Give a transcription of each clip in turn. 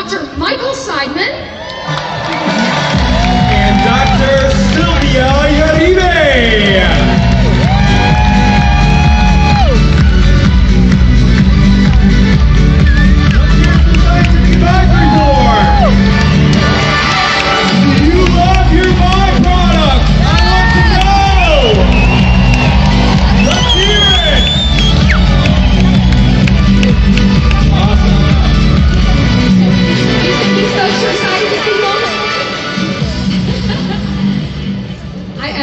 Dr. Michael SEIDMAN. And Dr. Sylvia Uribe.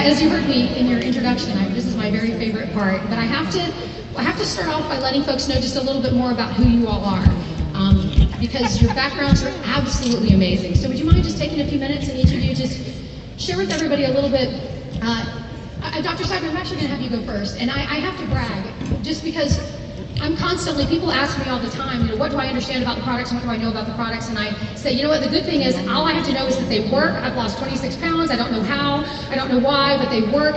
As you heard me in your introduction, this is my very favorite part, but I have to start off by letting folks know just a little bit more about who you all are, because your backgrounds are absolutely amazing. So would you mind just taking a few minutes and each of you just share with everybody a little bit. Dr. SEIDMAN, I'm actually going to have you go first, and I have to brag, just because I'm constantly, people ask me all the time, what do I understand about the products and what do I know about the products? And I say, you know what, the good thing is, all I have to know is that they work. I've lost 26 pounds. I don't know how, I don't know why, but they work.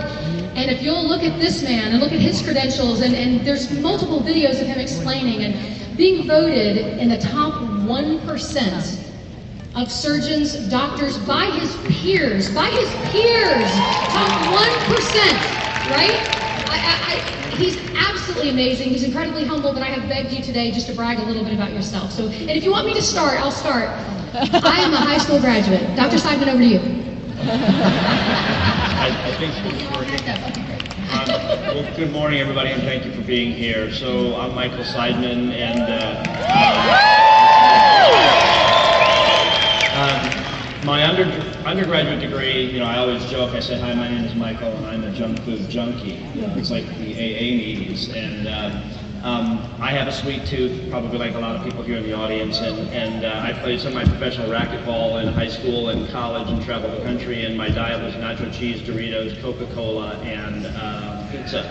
And if you'll look at this man and look at his credentials, and there's multiple videos of him explaining and being voted in the top 1% of surgeons, doctors, by his peers, top 1%, right? He's absolutely amazing. He's incredibly humble, but I have begged you today just to brag a little bit about yourself. So, and if you want me to start, I'll start. I am a high school graduate. Dr. SEIDMAN, over to you. I think it's working. Well, good morning, everybody, and thank you for being here. So, I'm Michael SEIDMAN, and my undergraduate degree, I always joke, I say, hi, my name is Michael, and I'm a junk food junkie. It's like the AA meetings, and I have a sweet tooth, probably like a lot of people here in the audience, and I played some of my professional racquetball in high school and college and traveled the country, and my diet was nacho cheese, Doritos, Coca-Cola, and pizza.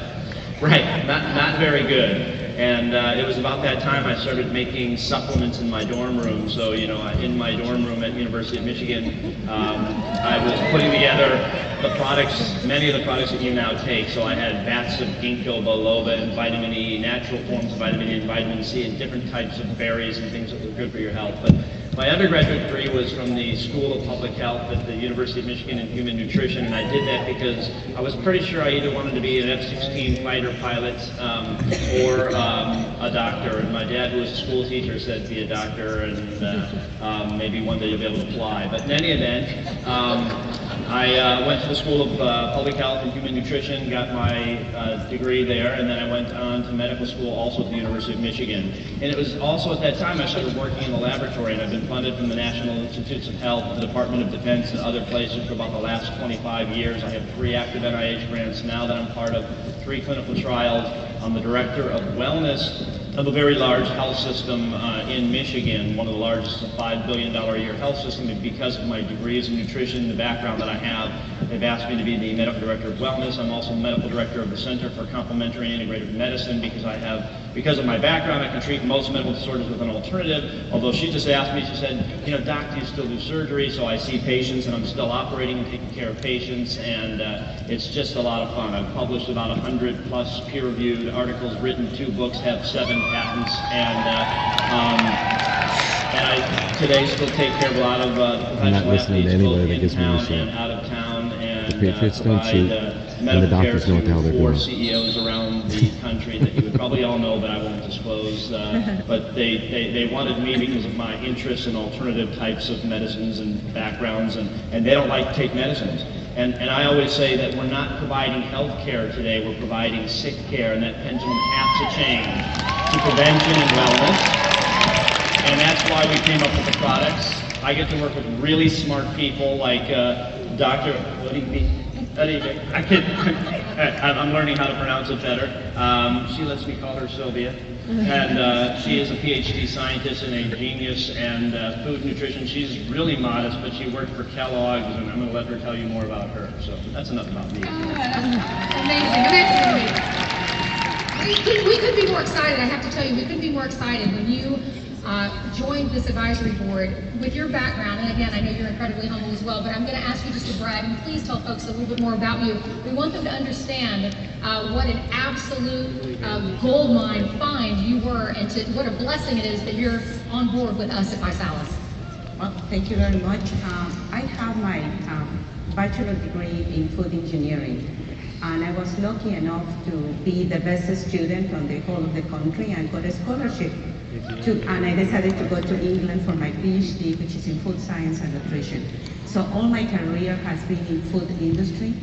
Right, not very good. And it was about that time I started making supplements in my dorm room. So, in my dorm room at University of Michigan, I was putting together the products, many of the products that you now take. So I had vats of ginkgo biloba and vitamin E, natural forms of vitamin E and vitamin C, and different types of berries and things that were good for your health. But my undergraduate degree was from the School of Public Health at the University of Michigan in Human Nutrition, and I did that because I was pretty sure I either wanted to be an F-16 fighter pilot or a doctor. And my dad, who was a school teacher, said be a doctor and maybe one day you'll be able to fly. But in any event, I went to the School of Public Health and Human Nutrition, got my degree there, and then I went on to medical school also at the University of Michigan. And it was also at that time I started working in the laboratory, and I've been funded from the National Institutes of Health, the Department of Defense, and other places for about the last 25 years. I have 3 active NIH grants now that I'm part of, 3 clinical trials. I'm the director of wellness of a very large health system in Michigan, one of the largest, a $5 billion a year health system. And because of my degrees in nutrition, the background that I have, they've asked me to be the medical director of wellness. I'm also medical director of the Center for Complementary Integrative Medicine because of my background, I can treat most medical disorders with an alternative. Although she just asked me, she said, Doc, do you still do surgery? So I see patients and I'm still operating and taking care of patients, and it's just a lot of fun. I've published about 100 plus peer-reviewed articles, written 2 books, have 7 patents, and I today still take care of a lot of professional athletes, both in town and out of town, and the Patriots don't cheat, and the doctors know what the hell they're doing. CEOs around the country that you would probably all know, but I won't disclose. But they wanted me because of my interest in alternative types of medicines and backgrounds, and they don't like to take medicines. And I always say that we're not providing health care today, we're providing sick care, and that pendulum has to change to prevention and wellness. And that's why we came up with the products. I get to work with really smart people like Dr. I'm learning how to pronounce it better. She lets me call her Sylvia. And she is a PhD scientist and a genius in food nutrition. She's really modest, but she worked for Kellogg's, and I'm going to let her tell you more about her. So that's enough about me. Amazing. We couldn't be more excited. I have to tell you, we couldn't be more excited when you joined this advisory board with your background. And again, I know you're incredibly humble as well, but I'm going to ask you just to brag and please tell folks a little bit more about you. We want them to understand what an absolute gold mine find you were, and what a blessing it is that you're on board with us at ViSalus. Well, thank you very much. I have my bachelor degree in food engineering, and I was lucky enough to be the best student on the whole of the country and got a scholarship. And I decided to go to England for my PhD, which is in food science and nutrition. So all my career has been in food industry.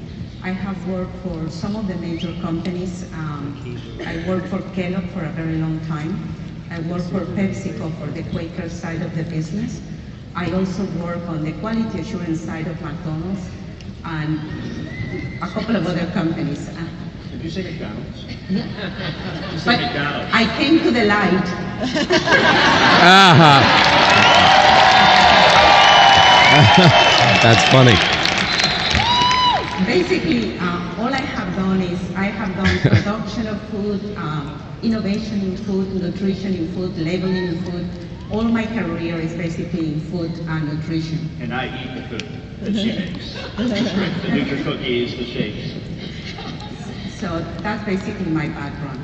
I have worked for some of the major companies. I worked for Kellogg for a very long time. I worked for PepsiCo for the Quaker side of the business. I also work on the quality assurance side of McDonald's and a couple of other companies. Did you say McDonald's? Yeah. You said McDonald's. I came to the light. That's funny. Basically, all I have done is I have done production of food, innovation in food, nutrition in food, labeling in food. All my career is basically in food and nutrition. And I eat the food that she makes. The Nutri-Cookies, the shakes. So that's basically my background.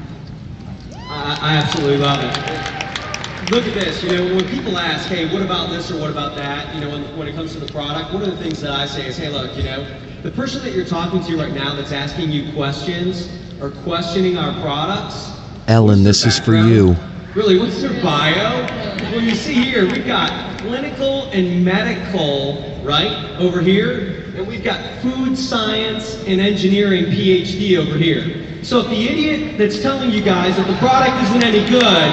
I absolutely love it. Look at this, you know, when people ask, hey, what about this or what about that, you know, when it comes to the product, one of the things that I say is, hey, look, you know, the person that you're talking to right now that's asking you questions or questioning our products, Ellen, this is for you. really, what's their bio? Well, you see here, we've got clinical and medical, right, over here, and we've got food science and engineering PhD over here. So if the idiot that's telling you guys that the product isn't any good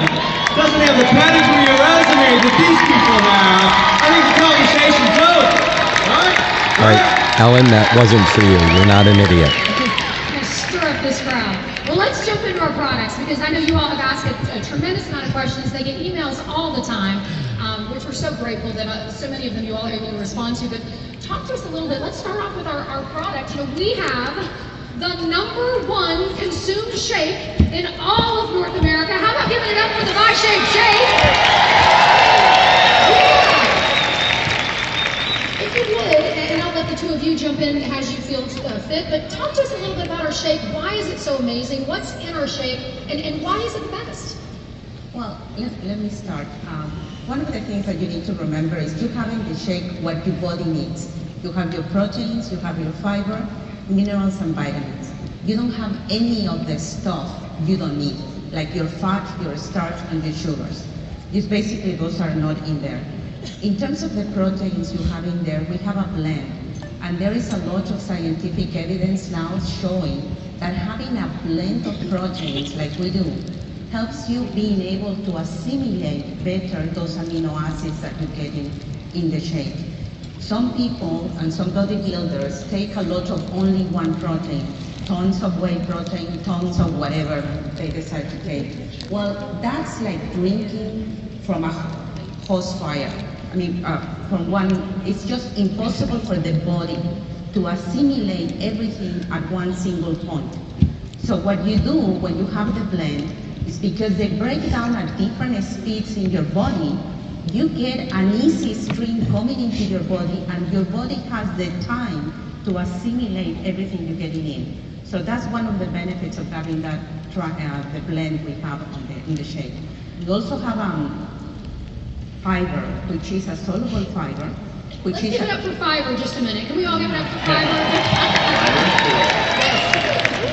doesn't have the pedigree or resume that these people have, I think the conversation's over. All right, Ellen, that wasn't for you. You're not an idiot. Stir up this crowd. Well, let's jump into our products, because I know you all have asked a tremendous amount of questions. They get emails all the time, which we're so grateful that so many of them you all are able to respond to. But talk to us a little bit. Let's start off with our product. You know, we have the #1 consumed shake in all of North America. How about giving it up for the My Shake Shake? Yeah. If you would, and I'll let the two of you jump in as you feel fit, but talk to us a little bit about our shake. Why is it so amazing? What's in our shake? And why is it the best? Well, let me start. One of the things that you need to remember is you have in the shake what your body needs. You have your proteins, you have your fiber, minerals and vitamins. You don't have any of the stuff you don't need, like your fat, your starch, and your sugars. Just basically those are not in there. In terms of the proteins you have in there, we have a blend. And there is a lot of scientific evidence now showing that having a blend of proteins like we do helps you being able to assimilate better those amino acids that you get in the shake. Some people and some bodybuilders take a lot of only one protein, tons of whey protein, tons of whatever they decide to take. Well, that's like drinking from a hose fire. I mean, it's just impossible for the body to assimilate everything at one single point. So what you do when you have the blend is, because they break down at different speeds in your body, you get an easy stream coming into your body, and your body has the time to assimilate everything you're getting in. So that's one of the benefits of having that the blend we have in the shake. We also have fiber, which is a soluble fiber. Let's give it up for fiber just a minute. Can we all give it up for fiber?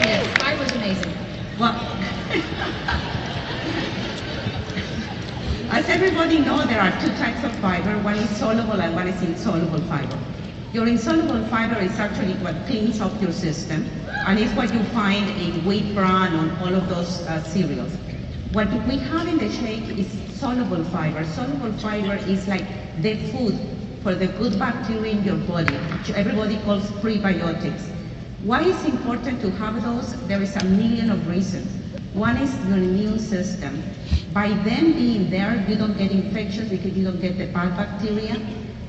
Yes, fiber's amazing. Well, as everybody knows, there are two types of fiber. One is soluble and one is insoluble fiber. Your insoluble fiber is actually what cleans up your system, and it's what you find in wheat bran on all of those cereals. What we have in the shake is soluble fiber. Soluble fiber is like the food for the good bacteria in your body, which everybody calls prebiotics. Why is it important to have those? There is a million of reasons. One is your immune system. By them being there, you don't get infections because you don't get the bad bacteria.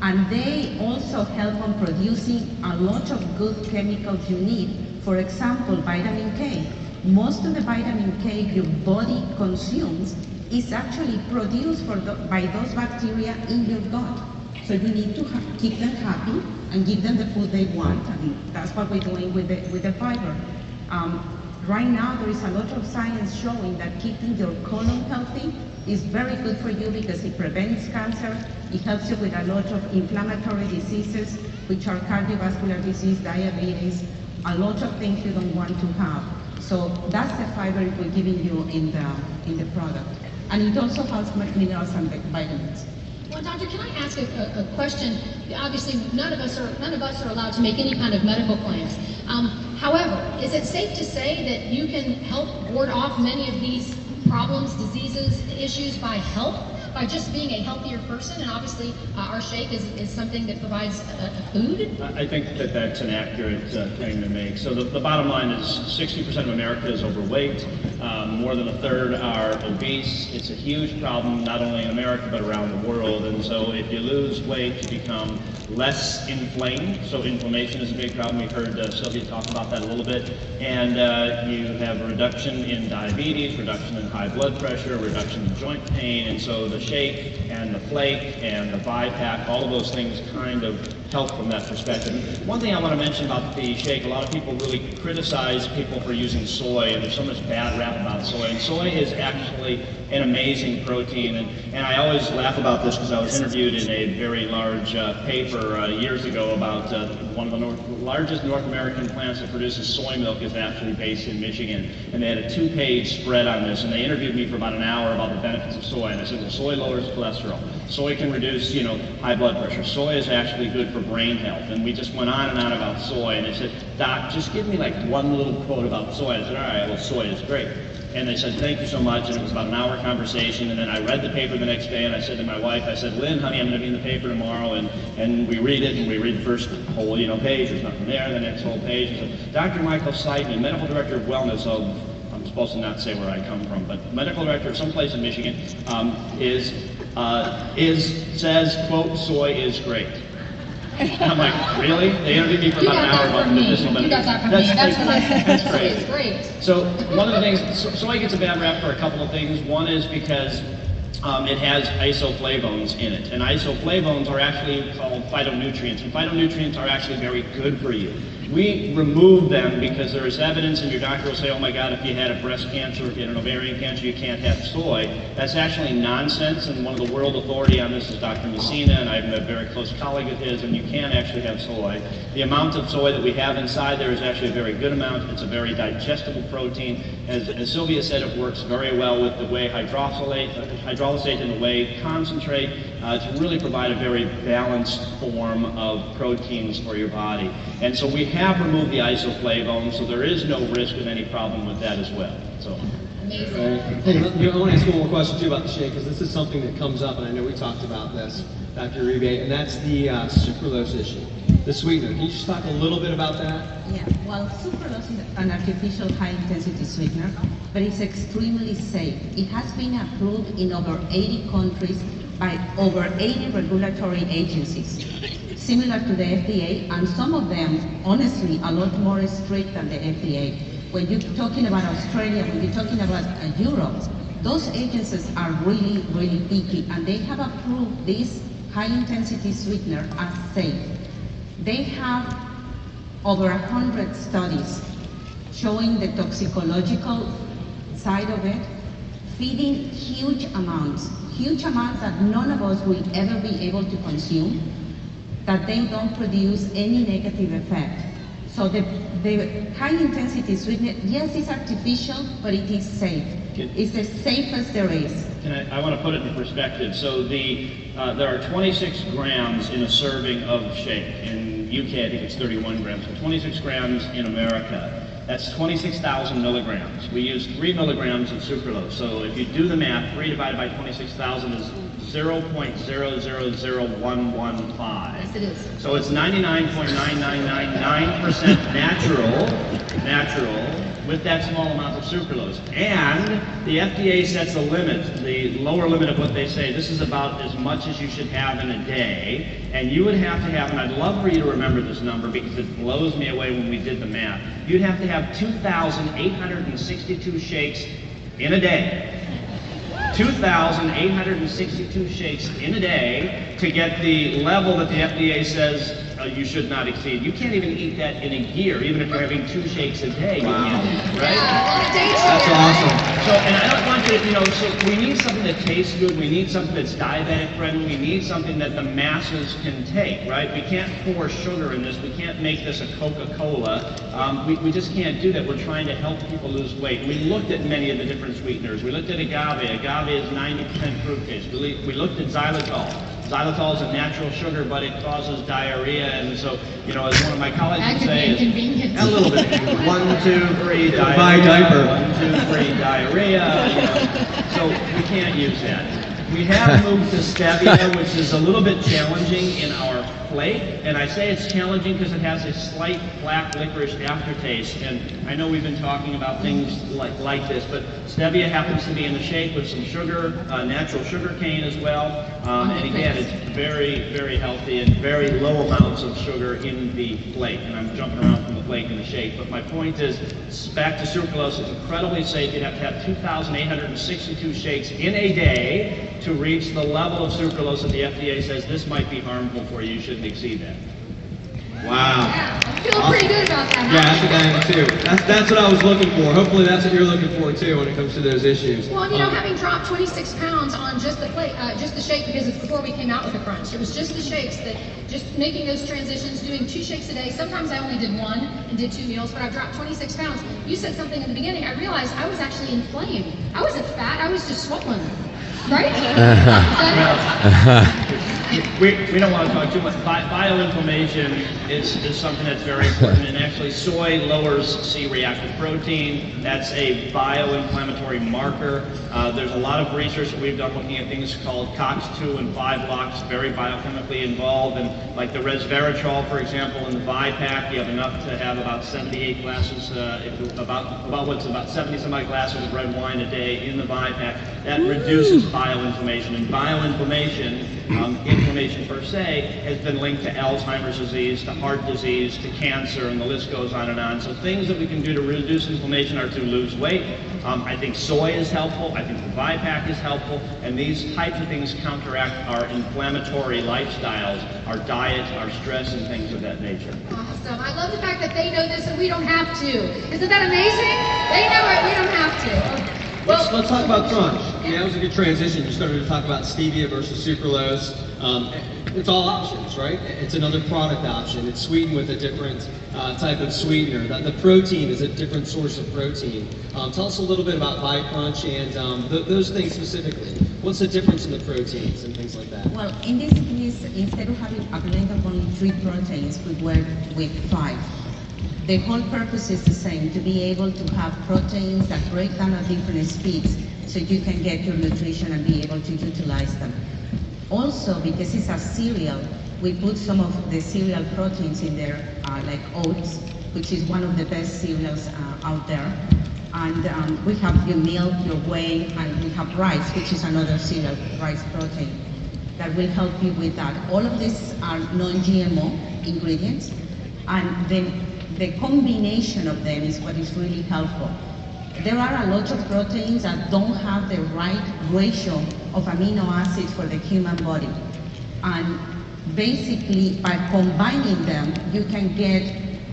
And they also help on producing a lot of good chemicals you need. For example, vitamin K. Most of the vitamin K your body consumes is actually produced by those bacteria in your gut. So you need to keep them happy and give them the food they want, and that's what we're doing with the fiber. Right now, there is a lot of science showing that keeping your colon healthy is very good for you because it prevents cancer, It helps you with a lot of inflammatory diseases, which are cardiovascular disease, diabetes, a lot of things you don't want to have. So that's the fiber we're giving you in the product. And it also has minerals and vitamins. Well, doctor, can I ask a question? Obviously, none of us are allowed to make any kind of medical claims. However, is it safe to say that you can help ward off many of these problems, diseases, issues by just being a healthier person? And obviously, our shake is something that provides food. I think that that's an accurate claim to make. So the bottom line is 60% of America is overweight. More than a third are obese. It's a huge problem, not only in America, but around the world. And so if you lose weight, you become less inflamed. So inflammation is a big problem. We've heard Sylvia talk about that a little bit. And you have a reduction in diabetes, reduction in high blood pressure, reduction in joint pain. And so the shake and the flake and the BiPAC, all of those things kind of help from that perspective. One thing I want to mention about the shake, a lot of people really criticize people for using soy, and there's so much bad rap about soy. And soy is actually an amazing protein, and I always laugh about this because I was interviewed in a very large paper years ago about one of the largest North American plants that produces soy milk is actually based in Michigan, and they had a 2-page spread on this, and they interviewed me for about an hour about the benefits of soy, and I said, well, soy lowers cholesterol. Soy can reduce, high blood pressure. Soy is actually good for brain health. And we just went on and on about soy. And they said, Doc, just give me like one little quote about soy. I said, all right, well, soy is great. And they said, thank you so much. And it was about an hour conversation. And then I read the paper the next day, and I said to my wife, I said, Lynn, honey, I'm going to be in the paper tomorrow. And we read it, and we read the first whole, page. There's nothing there. The next whole page. And so, Dr. Michael SEIDMAN, Medical Director of Wellness of, I'm supposed to not say where I come from, but Medical Director of someplace in Michigan, says, quote, soy is great. And I'm like, really? They interviewed me for about an hour about the medicinal benefits. You got that from me. That's what I said. That's Soy is great. So one of the things, soy gets a bad rap for a couple of things. One is because it has isoflavones in it. And isoflavones are actually called phytonutrients. And phytonutrients are actually very good for you. We remove them because there is evidence, and your doctor will say, oh my God, if you had a breast cancer, if you had an ovarian cancer, you can't have soy. That's actually nonsense, and one of the world authority on this is Dr. Messina, and I'm a very close colleague of his, and you can actually have soy. The amount of soy that we have inside there is actually a very good amount. It's a very digestible protein. As Sylvia said, it works very well with the whey hydrolysate and the whey concentrate to really provide a very balanced form of proteins for your body. And so we have removed the isoflavones, so there is no risk of any problem with that as well. So. Amazing. Hey, I want to ask one more question too about the shake, because this is something that comes up, and I know we talked about this, Dr. Uribe, and that's the sucralose issue, the sweetener. Can you just talk a little bit about that? Yeah, well, sucralose is an artificial high-intensity sweetener, but it's extremely safe. It has been approved in over 80 countries by over 80 regulatory agencies, similar to the FDA, and some of them, honestly, a lot more strict than the FDA. When you're talking about Australia, when you're talking about Europe, those agencies are really, really picky, and they have approved this high-intensity sweetener as safe. They have over 100 studies showing the toxicological side of it, feeding huge amounts that none of us will ever be able to consume, that they don't produce any negative effect. So the high-intensity sweetener, yes, it's artificial, but it is safe. It's the safest there is. I want to put it in perspective. So there are 26 grams in a serving of shake. In UK, I think it's 31 grams. So 26 grams in America. That's 26,000 milligrams. We use 3 milligrams of sucralose. So if you do the math, 3 divided by 26,000 is 0.000115. Yes, it is. So it's 99.9999% natural with that small amount of sucralose. And the FDA sets a limit, the lower limit of what they say. This is about as much as you should have in a day. And you would have to have, and I'd love for you to remember this number because it blows me away when we did the math. You'd have to have 2,862 shakes in a day. 2,862 shakes in a day to get the level that the FDA says you should not exceed. You can't even eat that in a year, even if you're having 2 shakes a day. You can't, right? That's awesome. So, and I don't want to, so we need something that tastes good. We need something that's diabetic friendly. We need something that the masses can take, right? We can't pour sugar in this. We can't make this a Coca-Cola. We just can't do that. We're trying to help people lose weight. We looked at many of the different sweeteners. We looked at agave. Agave is 90% fructose. We looked at xylitol. Xylitol is a natural sugar, but it causes diarrhea, and so, as one of my colleagues would say, inconvenient. a little bit. 1, 2, 3, diarrhea. Buy a diaper. 1, 2, 3, diarrhea. So we can't use that. We have moved to stevia, which is a little bit challenging in our flake, and I say it's challenging because it has a slight black licorice aftertaste, and I know we've been talking about things like this, but stevia happens to be in the shake with some sugar, natural sugar cane as well, and again, it's very, very healthy and very low amounts of sugar in the flake, and I'm jumping around from the flake in the shake, but my point is, back to sucralose, it's incredibly safe. You'd have to have 2,862 shakes in a day to reach the level of sucralose that the FDA says this might be harmful for you. You shouldn't exceed that. Wow. I feel pretty good about that. Yeah, that's what I am too. That's what I was looking for. Hopefully that's what you're looking for too when it comes to those issues. Well, having dropped 26 pounds on just the shake, because it's before we came out with the crunch. It was just the shakes, that just making those transitions, doing 2 shakes a day. Sometimes I only did 1 and did 2 meals, but I've dropped 26 pounds. You said something in the beginning. I realized I was actually inflamed. I wasn't fat. I was just swollen. Right? We don't want to talk too much. Bioinflammation is something that's very important, and actually soy lowers C-reactive protein. That's a bioinflammatory marker. There's a lot of research that we've done looking at things called COX-2 and 5 locks, very biochemically involved, and like the resveratrol, for example, in the Vi-Pack, you have enough to have about 78 glasses, about 70-some-odd glasses of red wine a day in the Vi-Pack. That reduces bioinflammation, and bioinflammation, inflammation per se, has been linked to Alzheimer's disease, to heart disease, to cancer, and the list goes on and on. So things that we can do to reduce inflammation are to lose weight. I think soy is helpful. I think the Vi-Pack is helpful, and these types of things counteract our inflammatory lifestyles, our diet, our stress, and things of that nature. Awesome. I love the fact that they know this and we don't have to. Isn't that amazing? They know it, we don't have to. Let's talk about crunch. Yeah, that was a good transition. You started to talk about stevia versus sucralose. It's all options, right? It's another product option. It's sweetened with a different type of sweetener. The protein is a different source of protein. Tell us a little bit about Vi-Crunch and those things specifically. What's the difference in the proteins and things like that? Well, in this case, instead of having a blend of only 3 proteins, we work with 5. The whole purpose is the same, to be able to have proteins that break down at different speeds so you can get your nutrition and be able to utilize them. Also, because it's a cereal, we put some of the cereal proteins in there, like oats, which is one of the best cereals out there. And we have your milk, your whey, and we have rice, which is another cereal, rice protein, that will help you with that. All of these are non-GMO ingredients, and then the combination of them is what is really helpful. There are a lot of proteins that don't have the right ratio of amino acids for the human body. And basically, by combining them, you can get,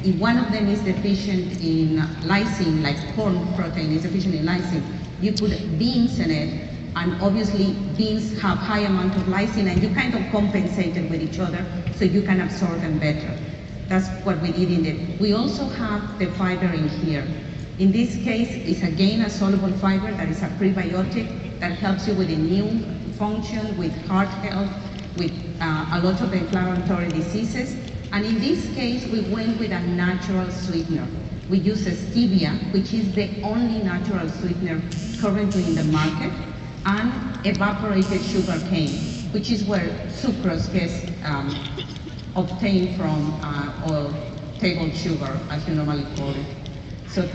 if one of them is deficient in lysine, like corn protein is deficient in lysine, you put beans in it, and obviously beans have high amount of lysine, and you kind of compensate it with each other so you can absorb them better. That's what we did in it. We also have the fiber in here. In this case, it's again a soluble fiber that is a prebiotic that helps you with immune function, with heart health, with a lot of inflammatory diseases. And in this case, we went with a natural sweetener. We use stevia, which is the only natural sweetener currently in the market, and evaporated sugar cane, which is where sucrose gets obtained from, or table sugar, as you normally call it. So